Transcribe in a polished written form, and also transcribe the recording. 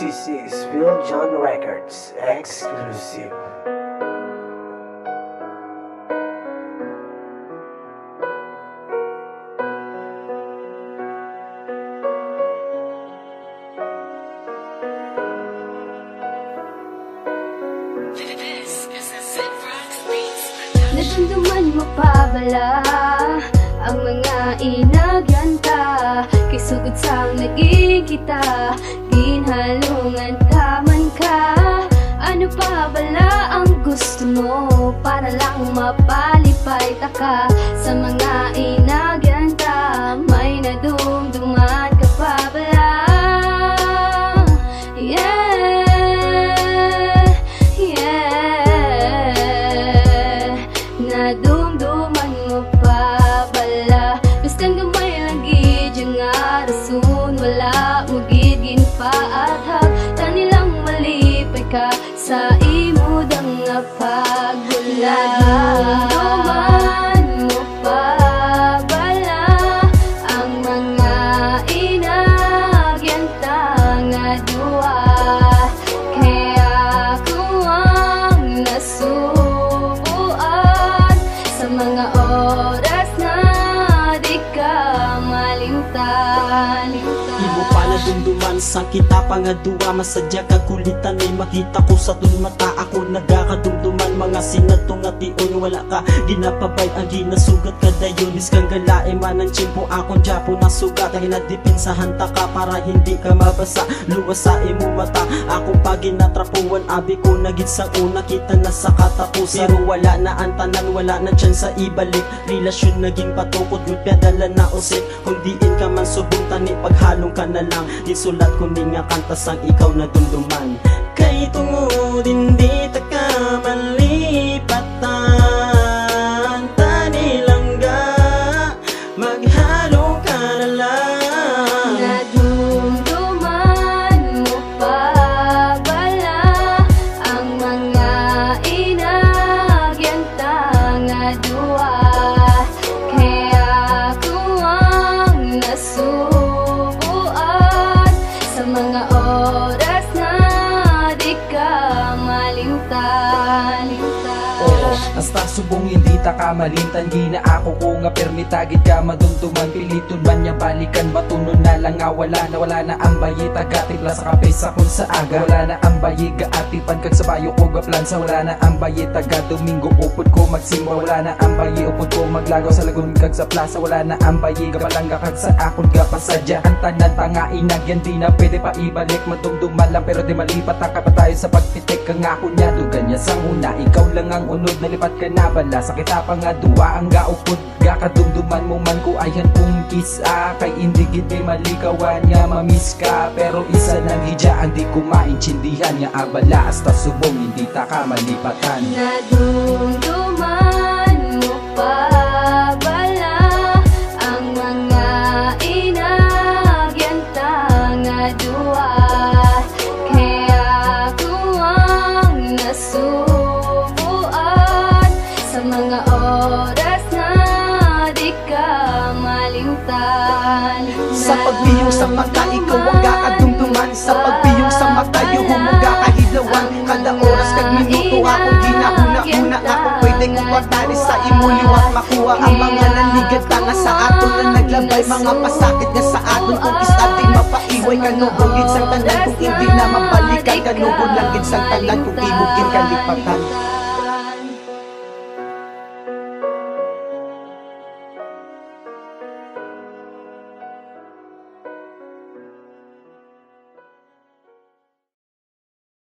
This is Will John Records exclusive. Naramdaman mo pa bala ang mga inagyanta kay sugod sang naging kita, ginhalungan ka man ka. Ano pa bala ang gusto mo para lang mapalipay ta ka sa mga inagyanta? May nadumduman ka pa bala? Nadumduman mo pa bala? Bastang gamay lang gid yung nga rason, wala mo gid ginpaathag. Tani lang malipay ka sa imudang nga pagbulag. Nadumduman mo pa bala ang mga inagyanta nga duwa? Kaya kung ang nasubuan sa mga oras na di ka malimtan. Imo pala dumduman sa kita pangadua, masadya kakulitan ay makita ko sa tun mata. Ako nagakadumduman mga sinatong at iyon, wala ka ginapabay ang ginasugat ka dayon. Iskang galae man ang tsimpo akong japo na sugat, ang hinadipinsahan ta ka para hindi ka mabasa. Luwas sa imo mata akong paginatrapuan, abi ko nagit sa una kita na sa katapusan. Pero wala na ang tanan, wala na dyan sa ibalik. Relasyon naging patukod, ngutya dala na usik. Kung diin ka man subong tani, paghalong ka na lang. Gisulat ko ni nga kanta sang ikaw na dumduman. Kay tungod hindi ta ka malipatan, tani lang ga maghalo ka na lang. Nadumduman mo pa bala ang mga inagyanta nga duwa? Kaya kung ang nasubuan sa mga oras na di ka malimtan. Oo, hasta subong hindi ta ka malintan. Gina ako ko nga permitagid ka madumduman, piliton man niya balikan. Matunon na lang nga wala na ang bayi taga-tipla sa kape sa kung sa aga. Wala na ang bayi gaatipan kag sa bayo ko gaplan sa. Wala na ang bayi taga Domingo upod ko magsimba. Wala na ang bayi upod ko maglagaw sa lagun kag sa plaza. Wala na ang bayi gapalangga kag sa akon gapasadya. Ang tanan tanga inagyan di na pwede pa ibalik. Madumduman lang pero di malipat taka pa tayo sa pagtitik. Kang ako niya dugan niya sang una, ikaw lang ang unod, nalipat ka na bala sa kita pa nga duwa ang gaupod. Gakadumduman mo man ko ayan kung kisa, kay hindi gid malikawan nga mamiss ka. Pero isa lang hidya ang di ko maintindihan nga abala, hasta subong hindi ta ka malipatan. Nadumduman mo pa bala ang mga inagyanta nga duwa? Kaya kung ang nasubuan sa mga oras na di ka malimtan. Sa pagbiyong sa mata, ikaw ang kakadumduman. Sa pagbiyong sa mata, yung humuga kahilawan. Kada oras kag minuto akong ginahuna-una. Ako pwede kong watari sa imo liwat, makuha ang mga nanligad tanga sa aton na naglabay. Mga pasakit nga sa aton kung istatay mapaiway. Kanugod gid sang tanan kung hindi na mabalikan. Kanugod lang gid sang tanan kung imugin kalipatan.